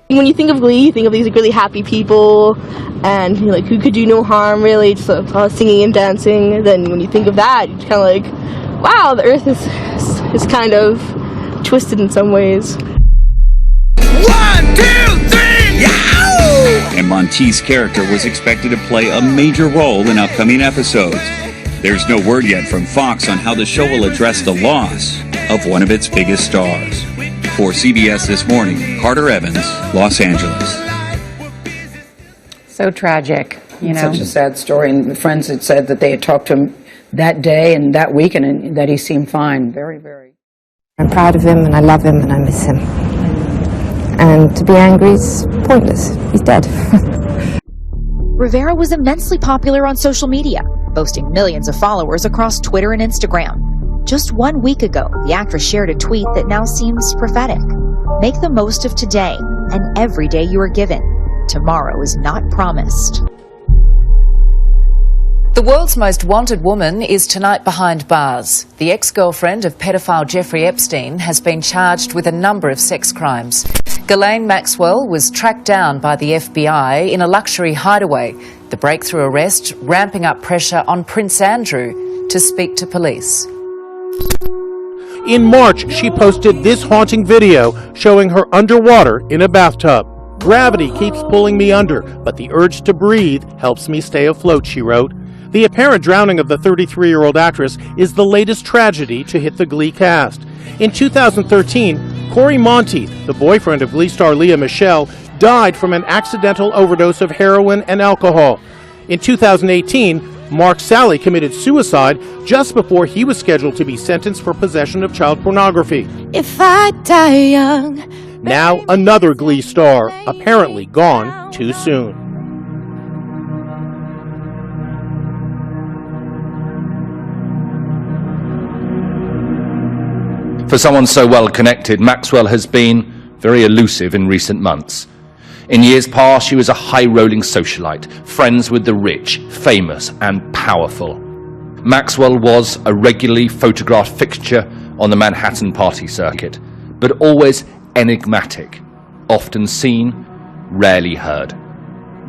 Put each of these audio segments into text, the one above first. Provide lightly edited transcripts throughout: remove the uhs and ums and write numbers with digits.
When you think of Glee, you think of these really happy people, and like who could do no harm, really, just singing and dancing. Then when you think of that, you're kind of like, wow, the Earth is kind of twisted in some ways. 1, 2, 3, yow! And Monteith's character was expected to play a major role in upcoming episodes. There's no word yet from Fox on how the show will address the loss of one of its biggest stars. For CBS This Morning, Carter Evans, Los Angeles. So tragic, you know. Such a sad story, and the friends had said that they had talked to him that day and that week, and that he seemed fine. Very, very. I'm proud of him, and I love him, and I miss him. And to be angry is pointless. He's dead. Rivera was immensely popular on social media, boasting millions of followers across Twitter and Instagram. Just 1 week ago, the actress shared a tweet that now seems prophetic. Make the most of today and every day you are given. Tomorrow is not promised. The world's most wanted woman is tonight behind bars. The ex-girlfriend of pedophile Jeffrey Epstein has been charged with a number of sex crimes. Ghislaine Maxwell was tracked down by the FBI in a luxury hideaway. The breakthrough arrest ramping up pressure on Prince Andrew to speak to police. In March, she posted this haunting video showing her underwater in a bathtub. Gravity keeps pulling me under, but the urge to breathe helps me stay afloat, she wrote. The apparent drowning of the 33-year-old actress is the latest tragedy to hit the Glee cast. In 2013, Corey Monteith, the boyfriend of Glee star Lea Michele, died from an accidental overdose of heroin and alcohol. In 2018, Mark Sally committed suicide just before he was scheduled to be sentenced for possession of child pornography. If I die young. Now another Glee star, apparently gone too soon. For someone so well connected, Maxwell has been very elusive in recent months. In years past, she was a high-rolling socialite, friends with the rich, famous and powerful. Maxwell was a regularly photographed fixture on the Manhattan party circuit, but always enigmatic, often seen, rarely heard.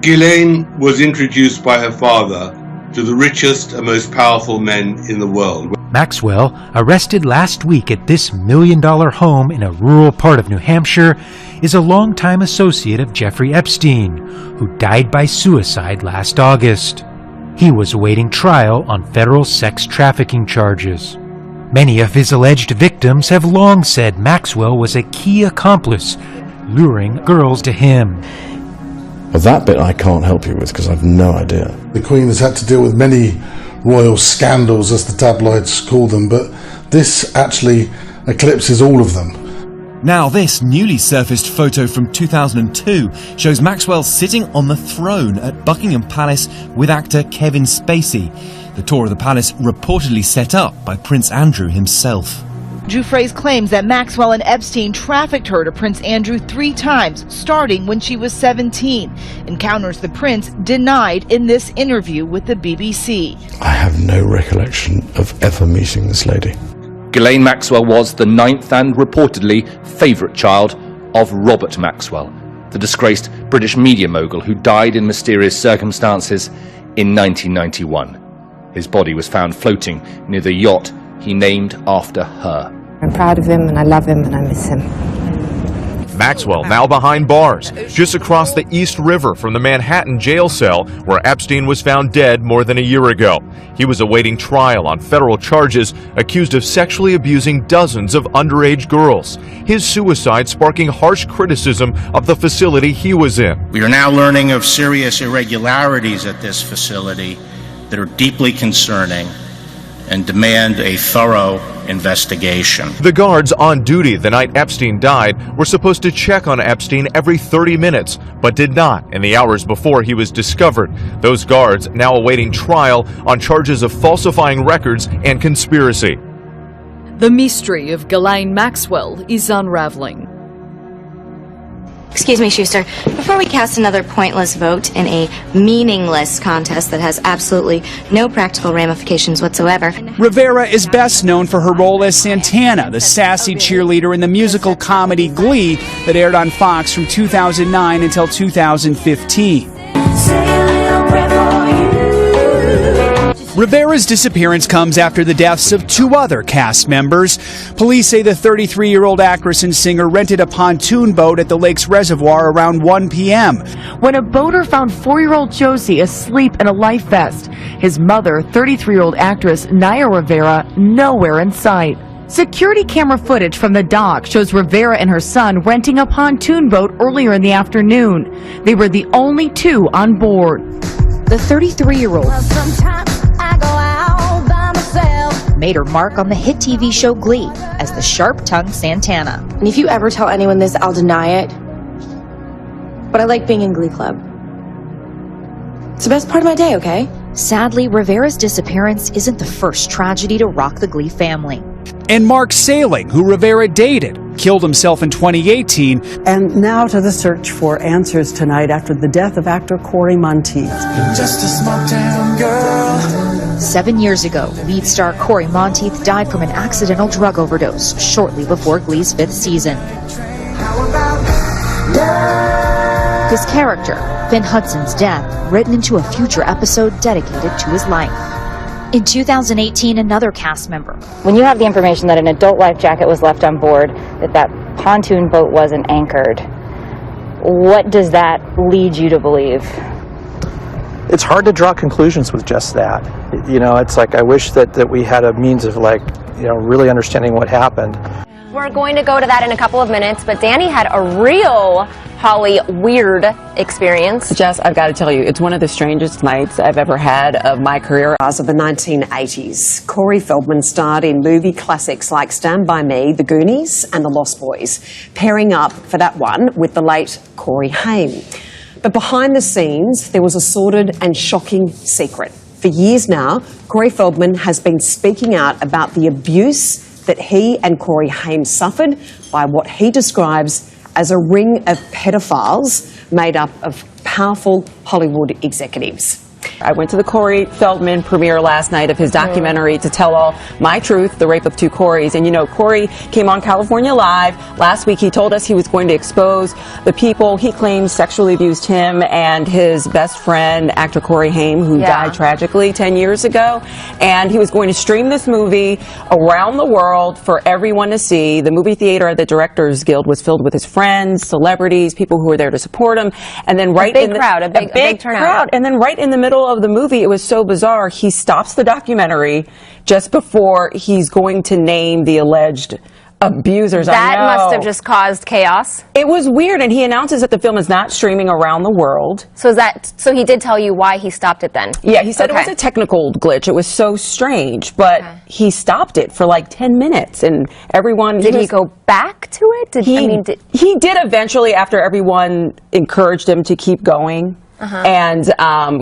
Ghislaine was introduced by her father to the richest and most powerful men in the world. Maxwell, arrested last week at this $1 million home in a rural part of New Hampshire, is a longtime associate of Jeffrey Epstein, who died by suicide last August. He was awaiting trial on federal sex trafficking charges. Many of his alleged victims have long said Maxwell was a key accomplice, luring girls to him. Well, that bit I can't help you with because I've no idea. The Queen has had to deal with many royal scandals, as the tabloids call them, but this actually eclipses all of them. Now, this newly surfaced photo from 2002 shows Maxwell sitting on the throne at Buckingham Palace with actor Kevin Spacey. The tour of the palace reportedly set up by Prince Andrew himself. Giuffre's claims that Maxwell and Epstein trafficked her to Prince Andrew 3 times, starting when she was 17. Encounters the prince denied in this interview with the BBC. I have no recollection of ever meeting this lady. Ghislaine Maxwell was the 9th and reportedly favourite child of Robert Maxwell, the disgraced British media mogul who died in mysterious circumstances in 1991. His body was found floating near the yacht he named after her. I'm proud of him, and I love him, and I miss him. Maxwell now behind bars, just across the East River from the Manhattan jail cell where Epstein was found dead more than a year ago. He was awaiting trial on federal charges, accused of sexually abusing dozens of underage girls. His suicide sparking harsh criticism of the facility he was in. We are now learning of serious irregularities at this facility that are deeply concerning and demand a thorough investigation. The guards on duty the night Epstein died were supposed to check on Epstein every 30 minutes, but did not in the hours before he was discovered. Those guards now awaiting trial on charges of falsifying records and conspiracy. The mystery of Ghislaine Maxwell is unraveling. Excuse me, Schuster. Before we cast another pointless vote in a meaningless contest that has absolutely no practical ramifications whatsoever. Rivera is best known for her role as Santana, the sassy cheerleader in the musical comedy Glee that aired on Fox from 2009 until 2015. Rivera's disappearance comes after the deaths of two other cast members. Police say the 33-year-old actress and singer rented a pontoon boat at the lake's reservoir around 1 p.m. when a boater found 4-year-old Josie asleep in a life vest. His mother, 33-year-old actress Naya Rivera, nowhere in sight. Security camera footage from the dock shows Rivera and her son renting a pontoon boat earlier in the afternoon. They were the only two on board. The 33-year-old made her mark on the hit TV show Glee as the sharp-tongued Santana. And if you ever tell anyone this, I'll deny it. But I like being in Glee Club. It's the best part of my day, okay? Sadly, Rivera's disappearance isn't the first tragedy to rock the Glee family. And Mark Saling, who Rivera dated, killed himself in 2018. And now to the search for answers tonight after the death of actor Corey Monteith. Just a small town girl. 7 years ago, lead star Corey Monteith died from an accidental drug overdose shortly before Glee's 5th season. His character, Finn Hudson's death, written into a future episode dedicated to his life. In 2018, another cast member. When you have the information that an adult life jacket was left on board, that pontoon boat wasn't anchored, what does that lead you to believe? It's hard to draw conclusions with just that. You know, it's like I wish that we had a means of really understanding what happened. We're going to go to that in a couple of minutes, but Danny had a real Hollyweird experience. Jess, I've got to tell you, it's one of the strangest nights I've ever had of my career. Of the 1980s, Corey Feldman starred in movie classics like Stand By Me, The Goonies and The Lost Boys, pairing up for that one with the late Corey Haim. But behind the scenes, there was a sordid and shocking secret. For years now, Corey Feldman has been speaking out about the abuse that he and Corey Haim suffered by what he describes as a ring of pedophiles made up of powerful Hollywood executives. I went to the Corey Feldman premiere last night of his documentary to tell all my truth, the rape of two Coreys. And you know, Corey came on California Live last week. He told us he was going to expose the people he claims sexually abused him and his best friend, actor Corey Haim, who died tragically 10 years ago. And he was going to stream this movie around the world for everyone to see. The movie theater at the Directors Guild was filled with his friends, celebrities, people who were there to support him. And then a big turnout. And then right in the middle of the movie, it was so bizarre, he stops the documentary just before he's going to name the alleged abusers. That must have just caused chaos. It was weird, and he announces that the film is not streaming around the world. So he did tell you why he stopped it then? Yeah, he said it was a technical glitch. It was so strange, but he stopped it for like 10 minutes, and everyone... Did he go back to it? He did eventually, after everyone encouraged him to keep going. And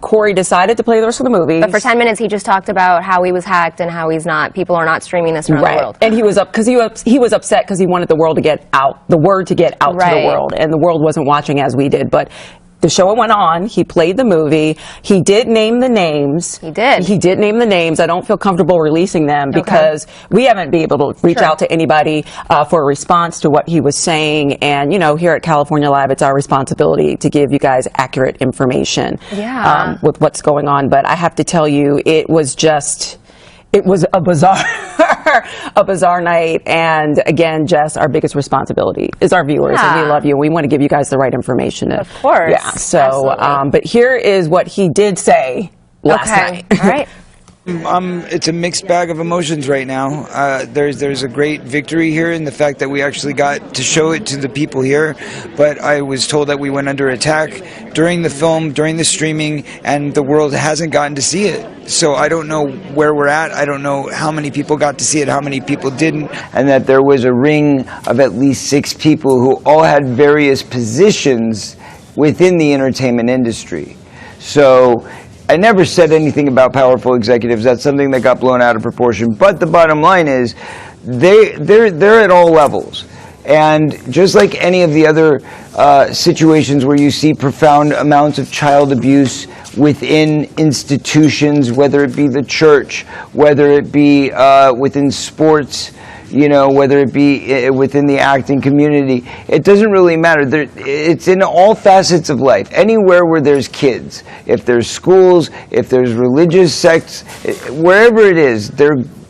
Corey decided to play the rest of the movie. But for 10 minutes, he just talked about how he was hacked and how people are not streaming this around the world. And he was he was upset because he wanted the word to get out to the world, and the world wasn't watching as we did. But the show went on. He played the movie. He did name the names. He did. He did name the names. I don't feel comfortable releasing them because we haven't been able to reach out to anybody for a response to what he was saying. And, you know, here at California Live, it's our responsibility to give you guys accurate information with what's going on. But I have to tell you, it was a bizarre night, and again, Jess, our biggest responsibility is our viewers, and we love you. We want to give you guys the right information. Of course. Yeah. So, but here is what he did say last night. All right. It's a mixed bag of emotions right now. There's a great victory here in the fact that we actually got to show it to the people here, but I was told that we went under attack during the film, during the streaming, and the world hasn't gotten to see it. So I don't know where we're at. I don't know how many people got to see it, how many people didn't. And that there was a ring of at least 6 people who all had various positions within the entertainment industry. So I never said anything about powerful executives. That's something that got blown out of proportion. But the bottom line is, they're at all levels. And just like any of the other situations where you see profound amounts of child abuse within institutions, whether it be the church, whether it be within sports, whether it be within the acting community, it doesn't really matter. It's in all facets of life. Anywhere where there's kids, if there's schools, if there's religious sects, wherever it is,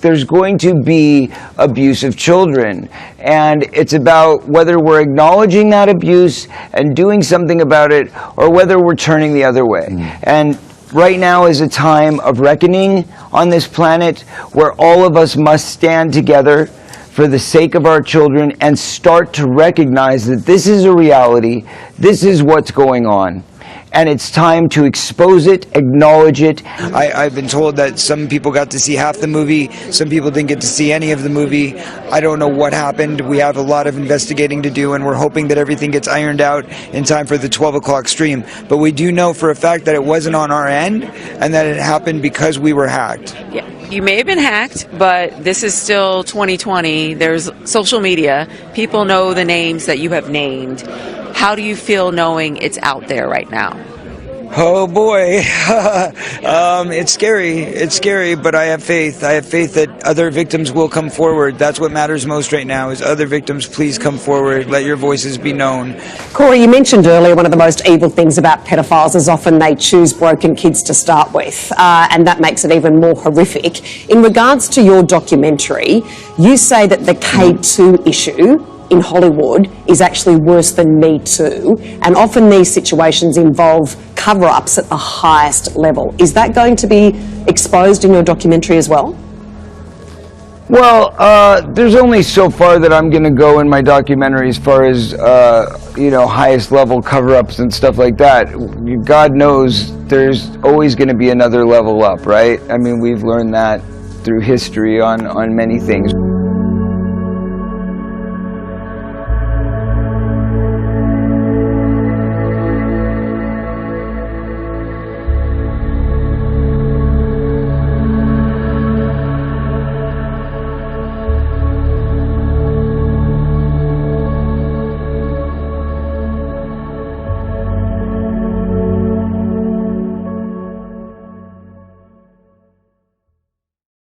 there's going to be abuse of children. And it's about whether we're acknowledging that abuse and doing something about it, or whether we're turning the other way. And right now is a time of reckoning on this planet where all of us must stand together for the sake of our children and start to recognize that this is a reality, this is what's going on. And it's time to expose it, acknowledge it. I've been told that some people got to see half the movie, some people didn't get to see any of the movie. I don't know what happened. We have a lot of investigating to do, and we're hoping that everything gets ironed out in time for the 12 o'clock stream. But we do know for a fact that it wasn't on our end, and that it happened because we were hacked. Yeah. You may have been hacked, but this is still 2020. There's social media. People know the names that you have named. How do you feel knowing it's out there right now? Oh boy, it's scary. It's scary, but I have faith. I have faith that other victims will come forward. That's what matters most right now, is other victims, please come forward. Let your voices be known. Corey, you mentioned earlier one of the most evil things about pedophiles is often they choose broken kids to start with, and that makes it even more horrific. In regards to your documentary, you say that the K2 issue in Hollywood is actually worse than Me Too, and often these situations involve cover-ups at the highest level. Is that going to be exposed in your documentary as well? Well, there's only so far that I'm going to go in my documentary as far as, highest level cover-ups and stuff like that. God knows there's always going to be another level up, right? I mean, we've learned that through history on many things.